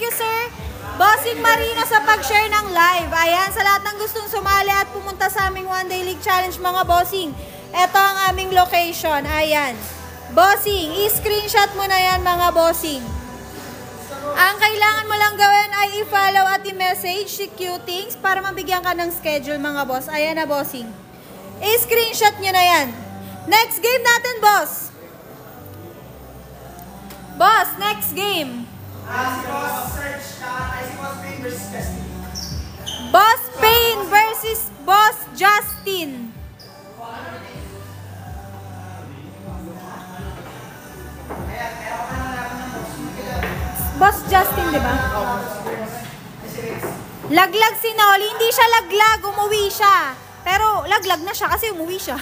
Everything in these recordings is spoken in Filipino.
you, sir. Bossing Marino sa pag-share ng live. Ayan, sa lahat ng gustong sumali at pumunta sa aming One Day League Challenge, mga bossing. Ito ang aming location. Ayan. Bossing, i-screenshot mo na yan, mga bossing. Ang kailangan mo lang gawin ay i-follow at i-message si Qtings para mabigyan ka ng schedule, mga boss. Ayan na, bossing. I-screenshot nyo na yan. Next game natin, boss. Boss, next game. Boss Payne versus Boss Justin. Boss Justin, di ba? Laglag si Nolly. Hindi siya laglag, umuwi siya. Pero laglag na siya kasi umuwi siya.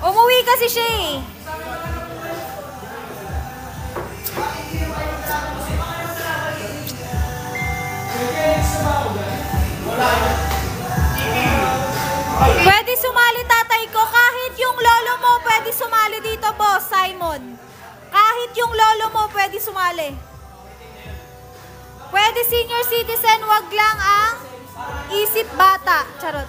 Umuwi kasi siya eh. Pwede sumali, tatay ko. Kahit yung lolo mo pwede sumali dito, boss Simon. Kahit yung lolo mo pwede sumali. Pwede senior citizen, wag lang ang isip bata. Charot.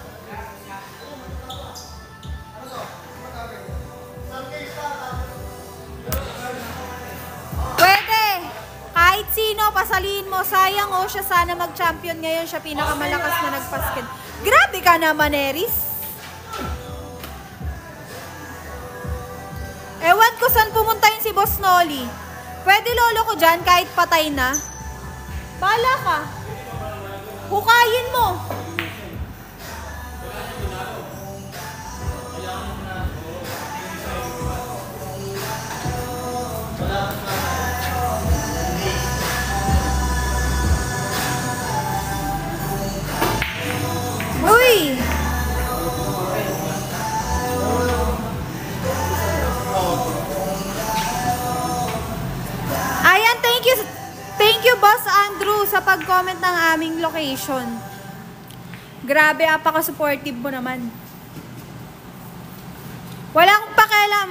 Pwede. Kahit sino, pasaliin mo. Sayang oh, siya sana mag-champion ngayon. Siya pinakamalakas na nagpaskin. Grabe ka naman, Eris. Ewan ko saan pumunta yun si Boss Nolly. Pwede lolo ko dyan kahit patay na. Bahala ka. Hukayin mo. Uy! Ayan, thank you Boss Andrew sa pag-comment ng aming location. Grabe, apaka-supportive mo naman. Wala akong pakialam,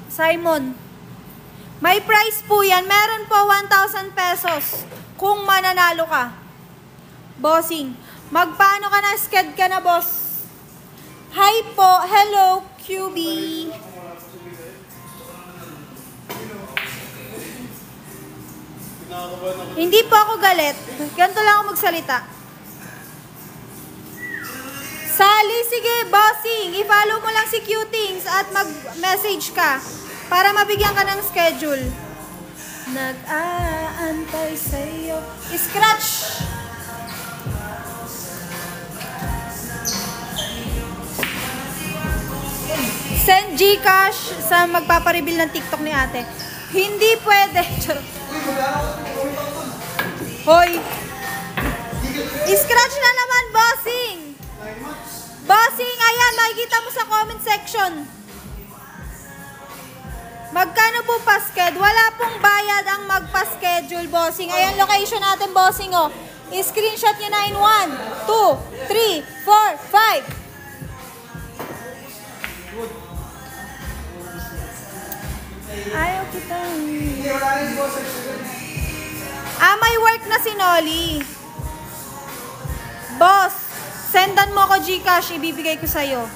Simon. May price po yan. Meron po 1,000 pesos kung mananalo ka. Bossing. Magpaano ka na? Sked ka na, boss. Hi po. Hello, QB. Hindi po ako galit. Ganito lang ako magsalita. Sali, sige, bossing. I-follow mo lang si Qtings at mag-message ka para mabigyan ka ng schedule. Nag-aantay sa'yo. Scratch! Send Gcash sa magpapareveal ng TikTok ni ate. Hindi pwede. Hoy! I-scratch na naman, bossing! Bossing, ayan, makikita mo sa comment section. Magkano po pa-schedule? Wala pong bayad ang magpa-schedule, bossing. Ayan, location natin, bossing, oh. I-screenshot nyo na in 1, 2, 3, 4, 5. Ayaw kita. May work na si Nolly. Boss, sendan mo ako Gcash, ibibigay ko sa'yo.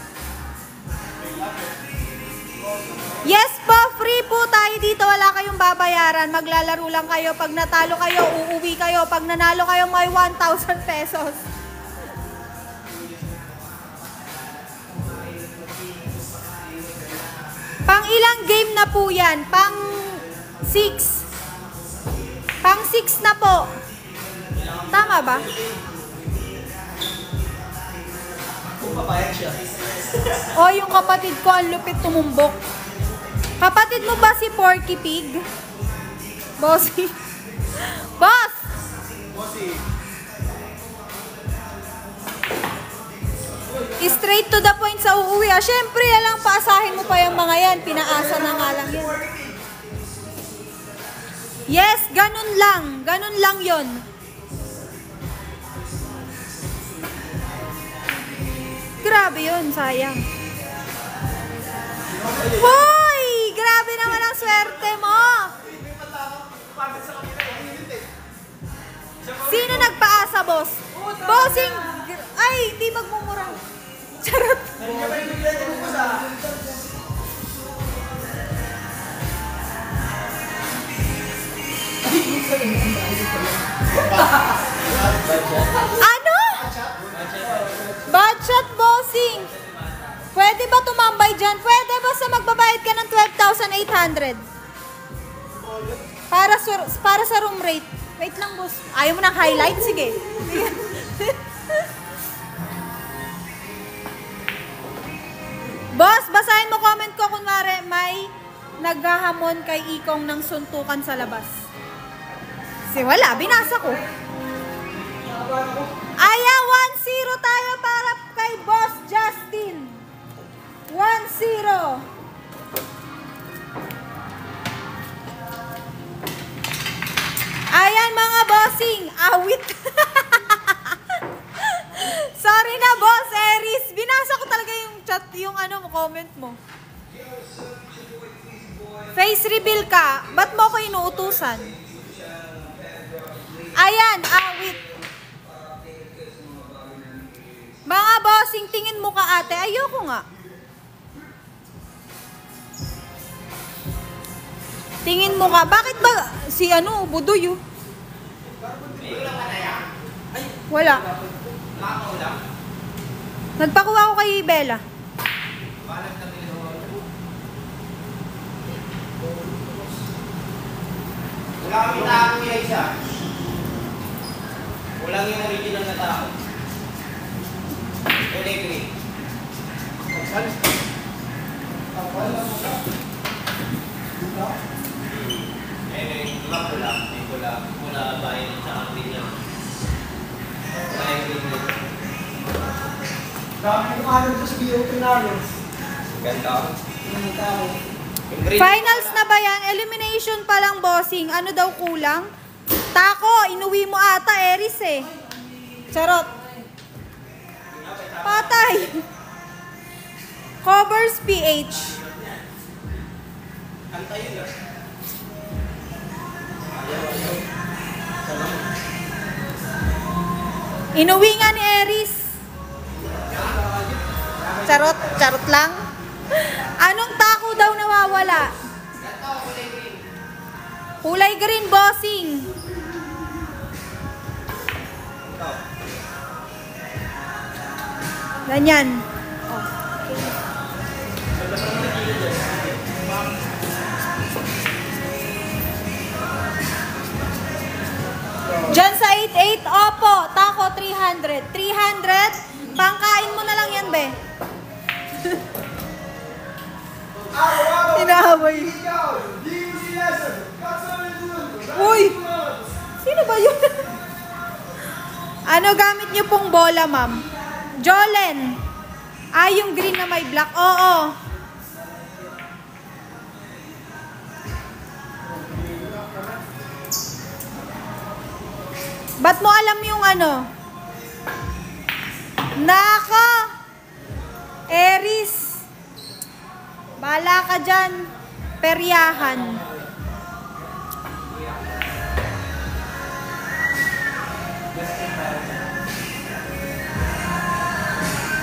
Yes po, free po tayo dito. Wala kayong babayaran. Maglalaro lang kayo. Pag natalo kayo, uuwi kayo. Pag nanalo kayo, may 1,000 pesos. Pang ilang game na po yan? Pang 6. Pang 6 na po. Tama ba? O, yung kapatid ko, ang lupit tumumbok. Kapatid mo ba si Porky Pig? Bossy. Boss! Straight to the point sa uuwi. Siyempre, alang paasahin mo pa yung mga yan. Pinaasa na nga lang yan. Yes, ganun lang. Ganun lang yon. Grabe yun, sayang. Hoy! Grabe naman ang swerte mo. Sino nagpaasa, boss? Bossing, ay, hindi magmumura. Charot. Ano? Budget, bossing. Pwede ba tumambay dyan? Pwede ba sa magbabayad ka ng 12,800? Para sa room rate. Wait lang, boss. Ayaw mo ng highlight? Sige. Boss, basahin mo comment ko kunwari may naghahamon kay Ikong ng suntukan sa labas. Wala, binasa ko. Aya, 1-0 tayo para kay Boss Justin. 1-0. Ayan mga bossing, awit. Sorry na, Boss Eris. Binasa ko talaga yung chat, yung comment mo. Face reveal ka. Ba't mo ko inuutusan? Ayan, awit. Mga bossing, tingin mo ka ate. Ayoko nga. Tingin mo ka. Bakit ba si Budoy oh? Wala. Nagpakuha ko kay Bella. Wala kami tao niya isa. Walang yung original na tao. Electric. Mula bayan sa akin niya. Dami yung alam sa BOP namin. Ganda. Finals na ba yan? Elimination pa lang, bossing. Ano daw kulang? Tako, inuwi mo ata, Eris eh. Charot. Patay. Covers PH. Kanta yun ah. Inuwi nga ni Eris. Charot, charot lang. Anong tako daw nawawala? Kulay green, bossing. Ganyan. Diyan sa 88, opo, tako 300. 300, pangkain mo na lang yan, be. Hinahabay. Uy! Sino ba yun? Ano gamit niyo pong bola, ma'am? Jolen. Yung green na may black. Oo. Ba't mo alam yung Nako! Eris. Bahala ka dyan. Peryahan.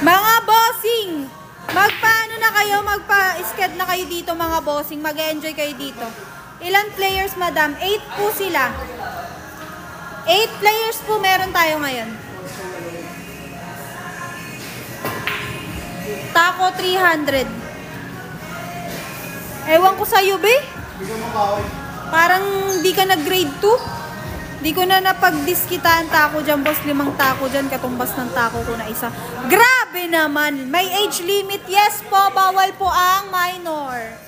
Mga bossing, magpaano na kayo? Magpa-sked na kayo dito mga bossing. Mag-enjoy kayo dito. Ilan players, madam? 8 po sila. 8 players po meron tayo ngayon. Tako 300. Ewan ko sa'yo, be. Parang di ka nag-grade 2. Di ko na napag-diskitaan tako dyan, boss. 5 tako dyan, katumbas ng tako ko na isa. Grabe naman! May age limit. Yes po, bawal po ang minor.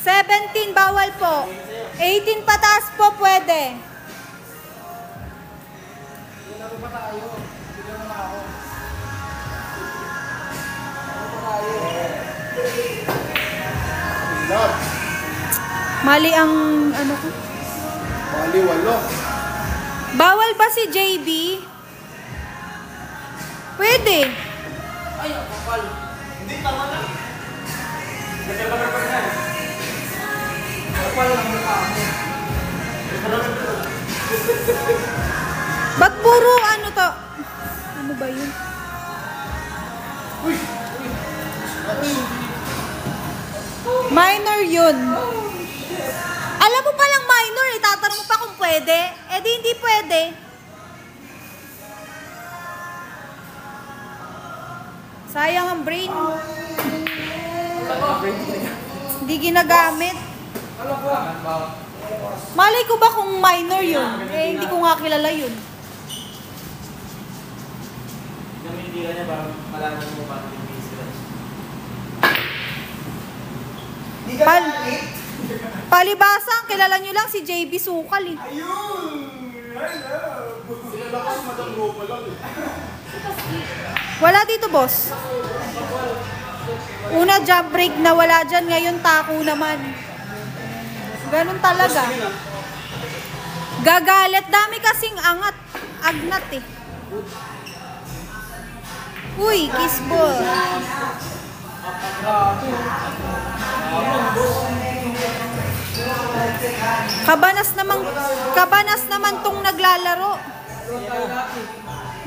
17, bawal po. 18 pataas po, pwede. Mali ang ko. Mali, 8. Bawal ba si JB? Pwede. Ay, kapal. Hindi, tama na. Nagkakabar pa na. pala ang mukha mo. Ba't puro ano to? Ano ba yun? Uy! Minor yun. Alam mo palang minor, itatanong mo pa kung pwede. Eh di hindi pwede. Sayang ang brain. Hindi ginagamit. Malay ko ba kung minor yun? Eh hindi ko nga kilala yun. Hindi ka niya ba malaman mo ba yung business? Palibasa, ang kilala nyo lang si JB Sukal eh. Ayun! I love! Sinala ko si Madam Ropa lang eh. Wala dito, boss. Una jump break na wala dyan, ngayon tako naman. Ganun talaga. Gagalit, dami kasing agnat eh. Uy, kiss ball. Kabanas naman tong naglalaro.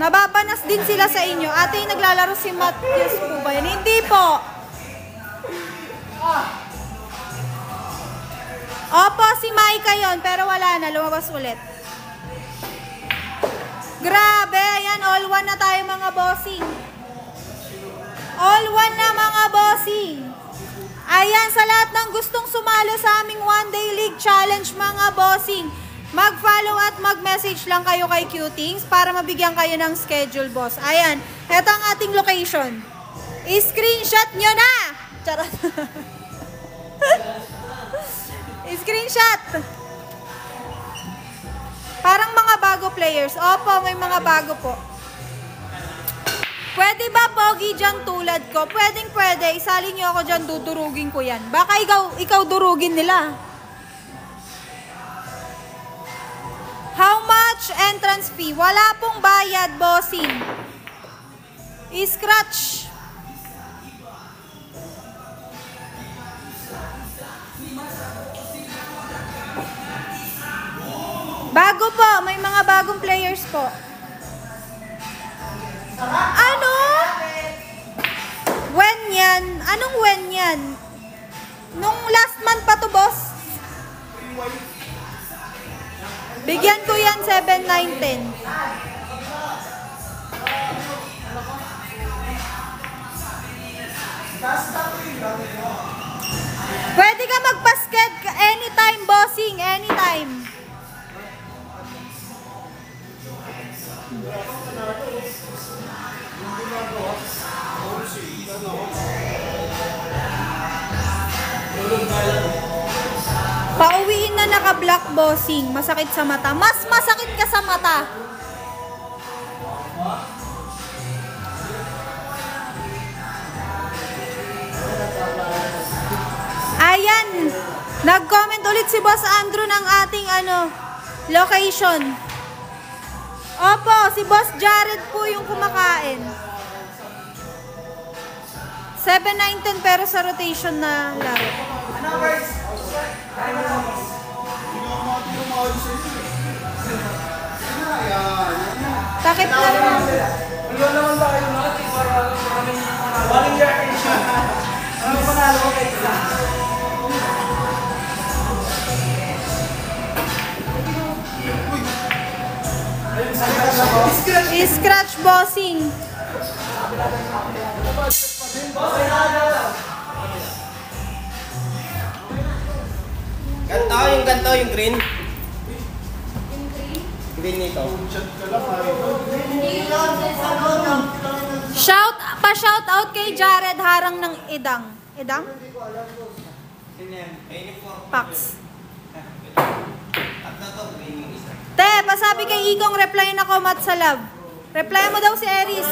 Nababanas din sila sa inyo. Ate, yung naglalaro si Matthews po ba yan? Hindi po. Opo, si Maika yon, pero wala na. Lumabas ulit. Grabe, ayan, all one na tayo mga bossing. All one na mga bossing. Ayan, sa lahat ng gustong sumalo sa aming One Day League Challenge mga bossing, mag-follow at mag-message lang kayo kay Cutings para mabigyan kayo ng schedule, boss. Ayan, eto ang ating location. I-screenshot nyo na! Charot. I-screenshot! Parang mga bago players. Opo, may mga bago po. Pwede ba pogi dyan tulad ko? Pwedeng pwede. Isali nyo ako dyan, dudurugin ko yan. Baka ikaw durugin nila. How much entrance fee? Wala pong bayad, bossing. I-scratch. Bago po. May mga bagong players po. Ano? When yan? Anong when yan? Nung last month pa to, boss? Bigyan ko yan 7, 9, 10. Pwede ka magpasket anytime, bossing. Anytime. Pauwiin na naka-black, bossing. Masakit sa mata. Mas masakit ka sa mata. Ayan. Nag-comment ulit si Boss Andrew ng ating location. Opo, si Boss Jared po yung kumakain. 7, 9, 10 pero sa rotation na laro. Takip na rin. Wala naman tayo natin para walang yakin siya. Ano panalo ko kayo isa? I-scratch, bossing. Ganto yung green. Green nito. Pa-shout out kay Jared Harang ng Idang. Idang? Pax. Te, pasabi kay Igong, replyan ako mat sa love. Reply mo daw si Eris.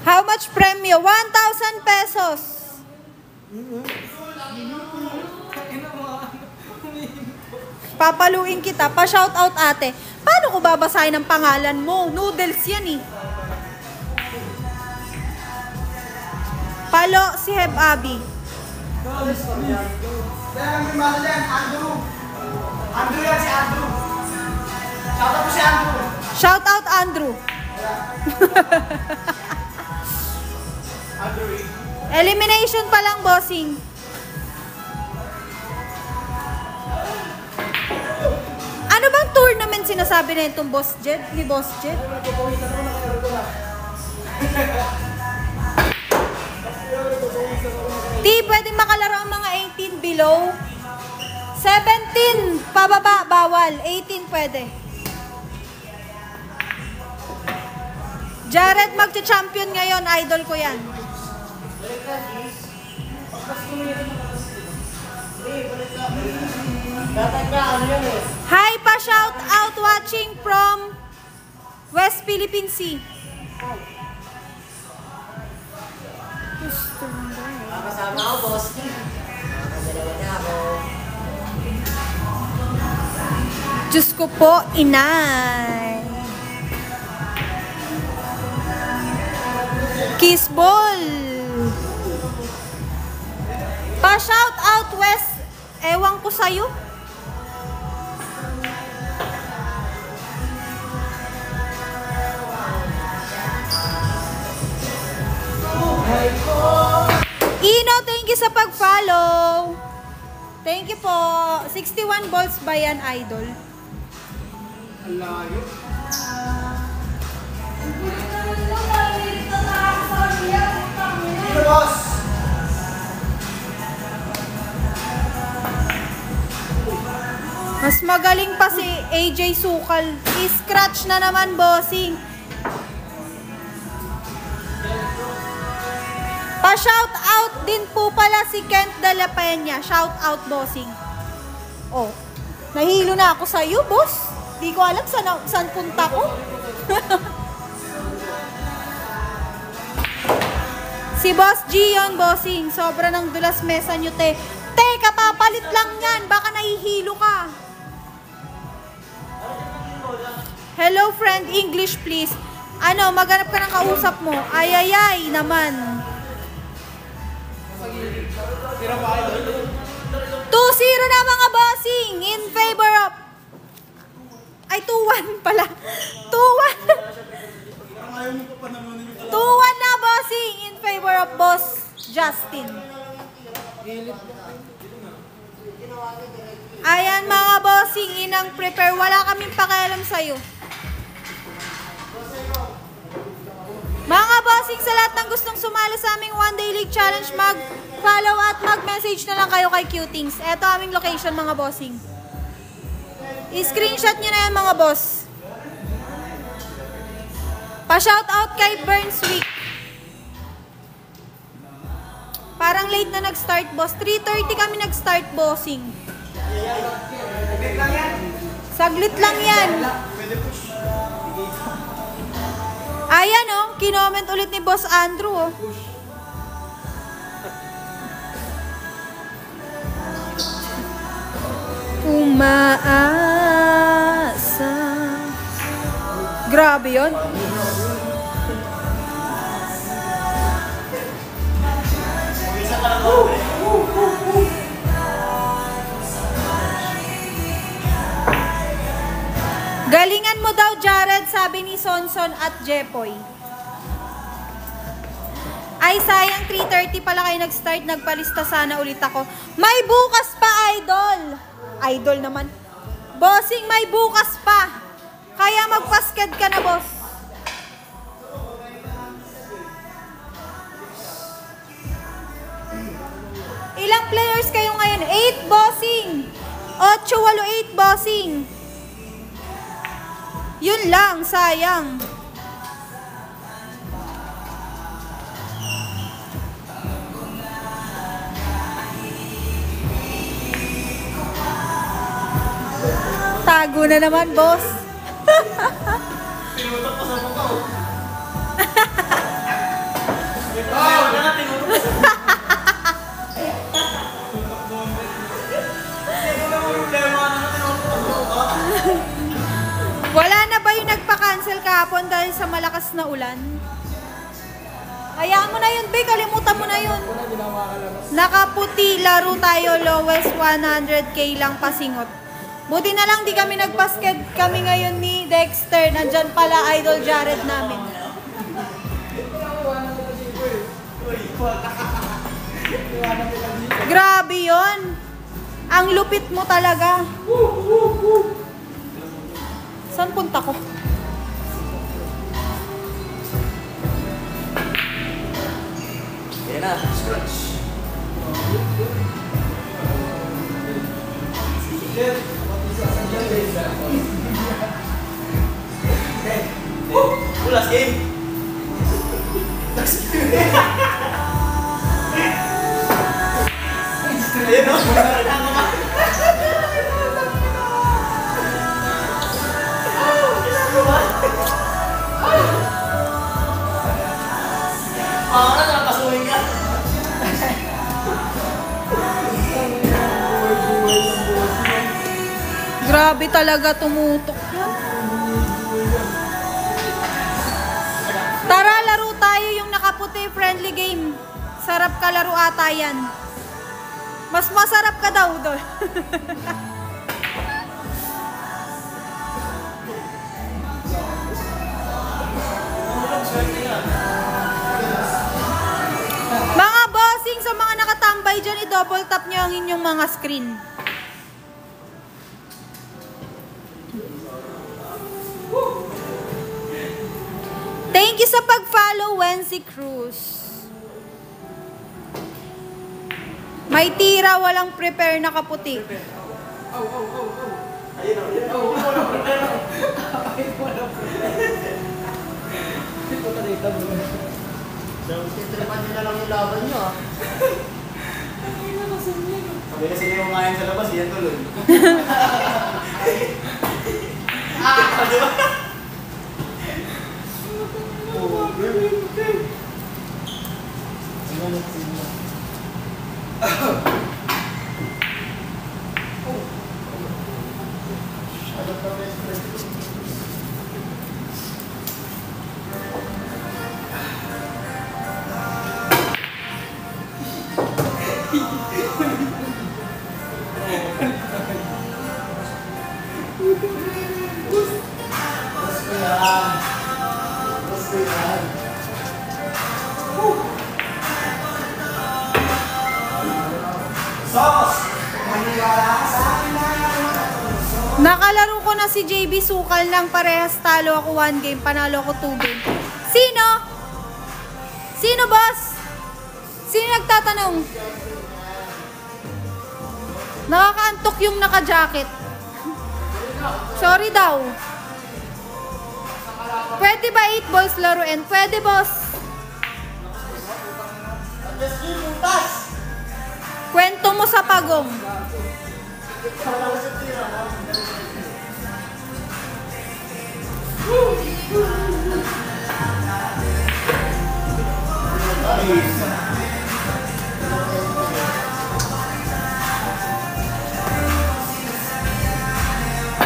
How much premyo? 1,000 pesos. Papaluin kita. Pa-shout out ate. Paano ko babasahin ang pangalan mo? Noodles yan eh. Follow si Heb Abi. Kaya ang bimasa dyan, Andrew. Andrew yan, si Andrew. Shout out po si Andrew. Shout out Andrew. Andrew. Elimination pa lang, bossing. Ano bang tournament sinasabi na itong Boss Jet? Ni Boss Jet? Pwedeng makalaro ang mga 18 below. 17 pababa, bawal. 18 pwede. Jared magcha-champion ngayon, idol ko yan. Hi pa, shout out watching from West Philippine Sea. Kasama ako, boss. Dalawa na ako. Diyos ko po, inay. Kiss ball. Pa-shout out West. Ewan ko sa'yo. Ino, thank you sa pag-follow. Thank you po. 61 volts ba yan, idol? Alayo. Dito, boss. Mas magaling pa si AJ Sukal. I-scratch na naman, bossing. Pa-shout out din po pala si Kent De La Peña. Shout out, bossing. Oh, nahilo na ako sa'yo, boss. Di ko alam saan punta ko. Si Boss Gion, bossing. Sobra ng dulas mesa nyo, te. Te, kapapalit lang yan. Baka nahihilo ka. Hello, friend. English, please. Ano, maghanap ka ng kausap mo. Ay naman. 2-0 na mga bossing in favor of... Ay, 2-1 pala. 2-1. 2-1 na, bossing, in favor of Boss Justin. Ayan, mga bossing, inang prepare. Wala kaming pakialam sa'yo. Mga bossing, sa lahat ng gustong sumali sa aming One Day League Challenge, mag-follow at mag-message na lang kayo kay Cutings. Ito aming location, mga bossing. I-screenshot nyo na yan, mga boss. Pa-shoutout kay Burnswick. Parang late na nag-start, boss. 3:30 kami nag-start, bossing. Saglit lang yan. Ayan, oh. Kinoment ulit ni Boss Andrew, oh. Umaasa. Grabe yun. Galingan mo daw, Jared, sabi ni Sonson at Jepoy. Ay, sayang, 3:30 pala kayo nag-start. Nagpalista sana ulit ako. May bukas pa, idol. Idol naman. Bossing, may bukas pa. Kaya magpasked ka na, boss. Ilang players kayo ngayon? 8, bossing. 8, 8, bossing. Yun lang, sayang. Tago na naman, boss. Tinutok pa sa mukha, oh. Wala na ba yung nagpa-cancel kahapon dahil sa malakas na ulan? Hayaan mo na yun, Be. Kalimutan mo na yun. Una, ginawa ka lang. Nakaputi, laro tayo. Lowest 100k lang pasingot. Buti na lang di kami nagpasket kami ngayon ni Dexter. Nandyan pala Idol Jared namin. Grabe yon. Ang lupit mo talaga. Saan punta ko? Yan na, scratch. Last game. Ayun o. Nakapasuhin ka. Grabe talaga tumutok yan. Tara, laro tayo yung nakaputi friendly game. Sarap ka laro ata yan. Mas masarap ka daw doon. Mga bossing, sa mga nakatambay dyan, i-double tap nyo ang inyong mga screen. Thank you sa pag-follow, Wency Cruz. May tira, walang prepare na kaputi. Titripan nyo na lang yung laban nyo ah. Sabi kasi yung ngayon sa labas, yan tuloy. Di ba? Nakalaro ko na si JB Sukal ng parehas, talo ako 1 game, panalo ako 2 game. Sino? Sino, boss? Sino nagtatanong? Nakakaantok yung naka-jacket. Sorry daw. Pwede ba 8 balls laruin? Pwede, boss. Kwento mo sa pagong.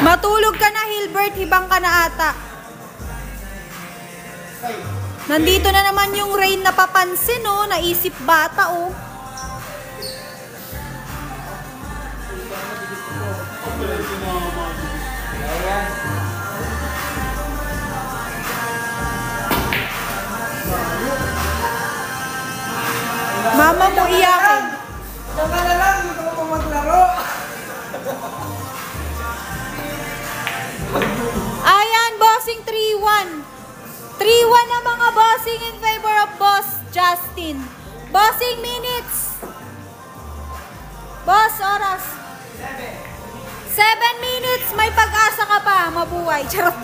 Matulog ka na, Hilbert. Hibang ka na ata. Nandito na naman yung rain na papansin, oh. Naisip bata, oh. Mama mo iyakin. Tama na lang, hindi ko maglaro. Ayan, bossing 3-1. 3-1 na mga bossing in favor of Boss Justin. Bossing minutes. Boss, oras. 7 minutes. May pag-asa ka pa. Mabuhay. Charot.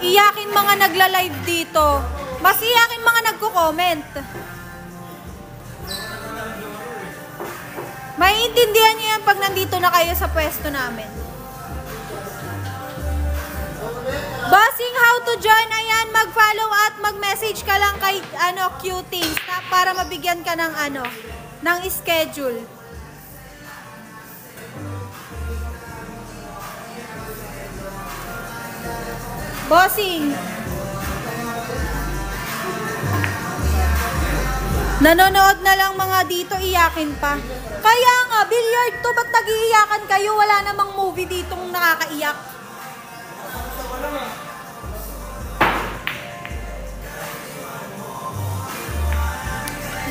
Iyakin mga nagla-live dito. Mas iyakin mga nagko-comment. Maiintindihan niyo yan pag nandito na kayo sa pwesto namin. Bossing, how to join? Ayan, mag-follow at mag-message ka lang kay Qtings para mabigyan ka ng ng schedule. Bossing. Nanonood na lang mga dito, iyakin pa. Kaya nga, billiard to, ba't nag-iiyakan kayo? Wala namang movie ditong nakakaiyak.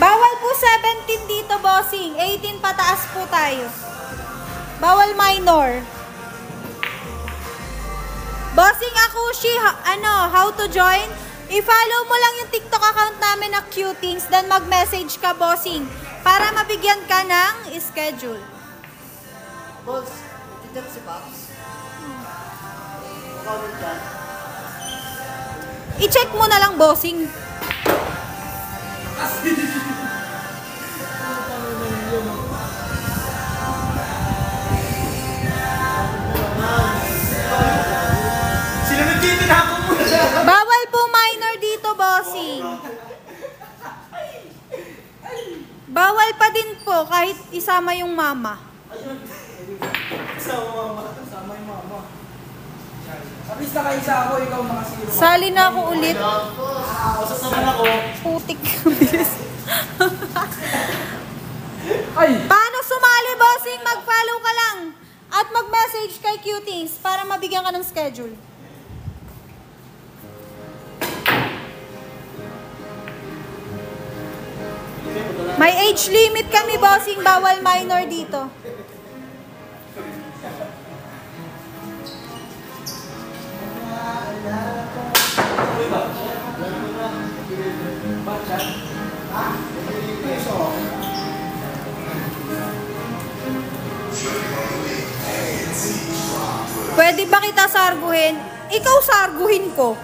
Bawal po 17 dito, bossing. 18 pataas po tayo. Bawal minor. Bossing Akushi, how to join? I-follow mo lang yung TikTok account namin na Cutings, then mag-message ka, bossing, para mabigyan ka ng schedule. Boss, titik si Pops. Comment dyan. I-check mo na lang, bossing. Sila nagtitinako mo na. Bawal po minor dito, bossing. Bawal pa din po kahit isama yung mama. Sama yung mama. Kapis na kayo sa ako, ikaw mga zero. Sali na ako ulit. Usap naman ako. Putik. Bilis. Ay! Paano sumali, bossing? Mag-follow ka lang. At mag-message kay Cutings para mabigyan ka ng schedule. May age limit kami, bossing. Bawal minor dito. Pwede ba kita sarguhin? Ikaw sarguhin ko.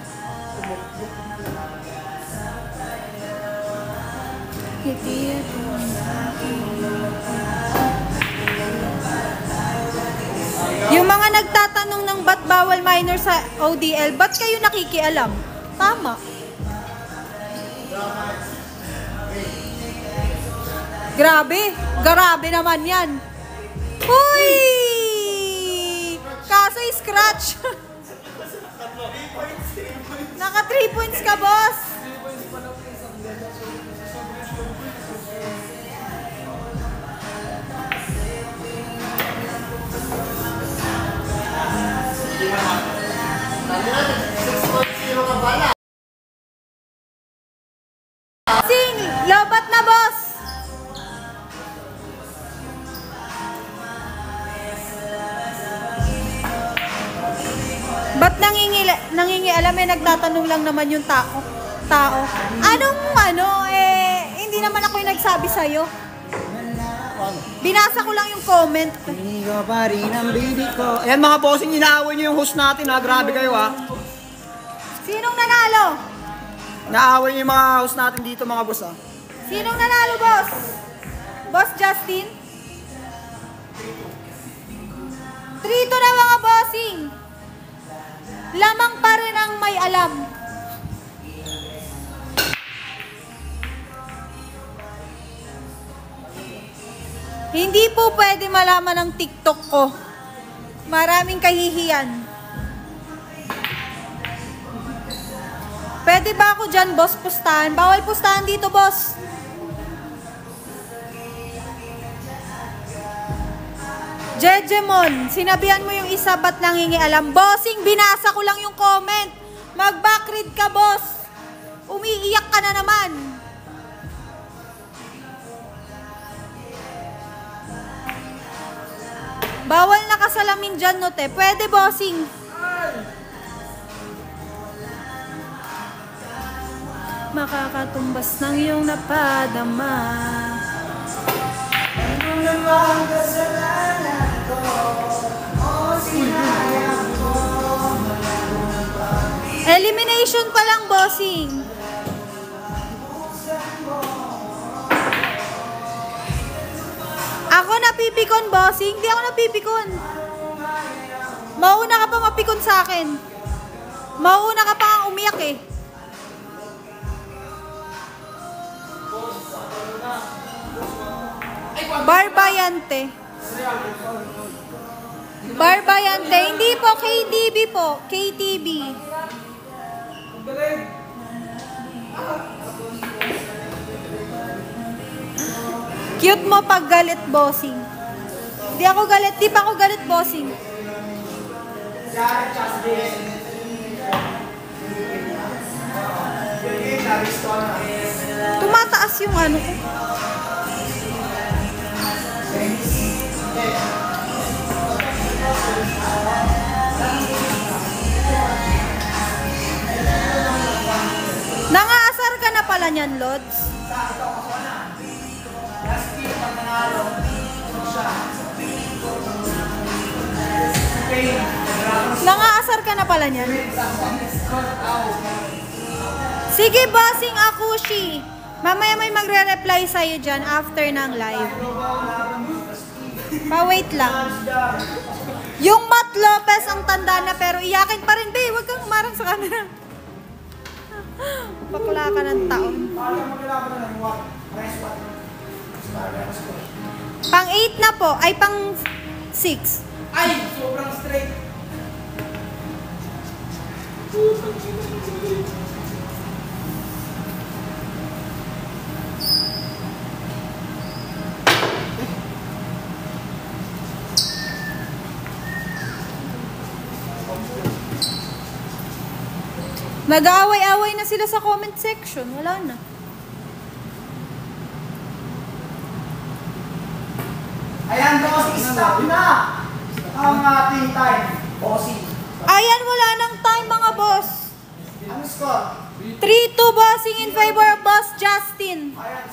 Yung mga nagtatanong ng ba't bawal minor sa ODL, ba't kayo nakikialam? Tama. Grabe naman yan. Uy! Kaso scratch. Naka 3 points ka, boss. Sabi natin, 6.0 ka bala. Sing, lobat na, boss. Ba't nangingialam nagtatanong lang naman yung tao? Hindi naman ako yung nagsabi sa'yo. Binasa ko lang yung comment. Inigo pa rin ang baby ko. Ayan mga bossing, inaaway niyo yung host natin ha. Grabe kayo ha. Sinong nanalo? Naaway niyo yung mga host natin dito mga boss ha. Sinong nanalo, boss? Boss Justin? 3-2 na mga bossing. Lamang pa rin ang may alam. Hindi po pwede malaman ng TikTok ko. Maraming kahihiyan. Pwede ba ako dyan, boss, pustahan? Bawal pustahan dito, boss. Jejemon, sinabihan mo yung isa, ba't nangingialam? Bossing, binasa ko lang yung comment. Mag-backread ka, boss. Umiiyak ka na naman. Bawal nakasalamin dyan, no, te. Pwede, bossing. Makakatumbas ng iyong napadama. Ano naman kasalanan ko? O sinayang ko. Elimination pa lang, bossing. Ako napipikon, bossing. Hindi ako napipikon. Mauna ka pa mapikon sa akin. Mauna ka pa ang umiyak eh. Barbayante. Barbayante. Hindi po, KTV po. KTV. Cute mo pag galit, bossing. Di ako galit. Di pa ako galit, bossing. Tumataas yung ano ko. Nangaasar ka na pala niyan, Lods. Nangaasar ka na pala niyan. Sige, bossing Akushi. Mamaya may magre-reply sa'yo dyan after ng live. Pa-wait lang. Yung Matt Lopez ang tanda na pero iyakin pa rin, babe. Huwag kang umarang sa camera. Bakla ka ng taon. Pang 8 na po. Ay, pang 6. Ay, sobrang straight. Nag-aaway-away na sila sa comment section. Wala na. Ayan, bossing, stop na ang ating time. Bossing. Ayan, wala nang time mga boss. Ano score? 3-2 bossing in favor of Boss Justin. Ayan.